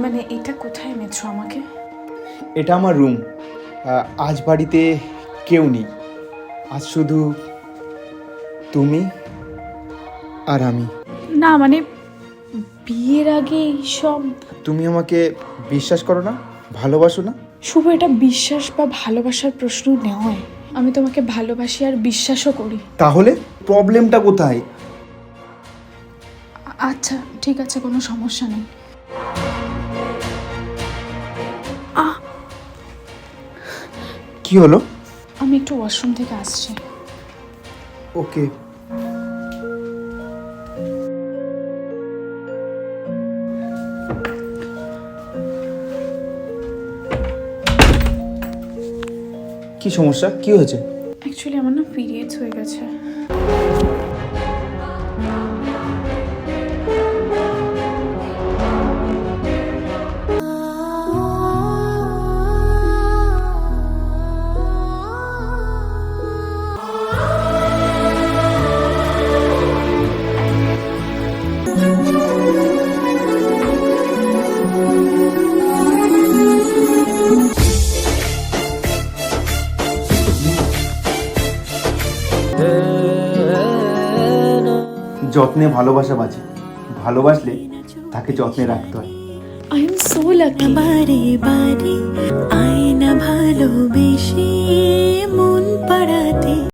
মানে এটা কোথায় এনেছো আমাকে? এটা আমার রুম। আজ বাড়িতে কেউ নেই, আজ শুধু তুমি আর আমি। না মানে বিয়ের আগে এইসব? তুমি আমাকে বিশ্বাস করো না, ভালোবাসো না? শুভ, এটা বিশ্বাস বা ভালোবাসার প্রশ্ন নয়। আমি তোমাকে ভালোবাসি আর বিশ্বাসও করি। তাহলে প্রবলেমটা কোথায়? আচ্ছা ঠিক আছে, কোনো সমস্যা নেই। কি হলো? আমি একটু ওয়াশরুম থেকে আসছি। ওকে। কি সমস্যা, কি হয়েছে? অ্যাকচুয়ালি আমার না পিরিয়ডস হয়ে গেছে। যত্নে ভালোবাসা বাঁচে, ভালোবাসলে তাকে যত্নে রাখতে হয়। I am so lucky. বারে বারে আয়না ভালোবেসে মন পাড়াতে।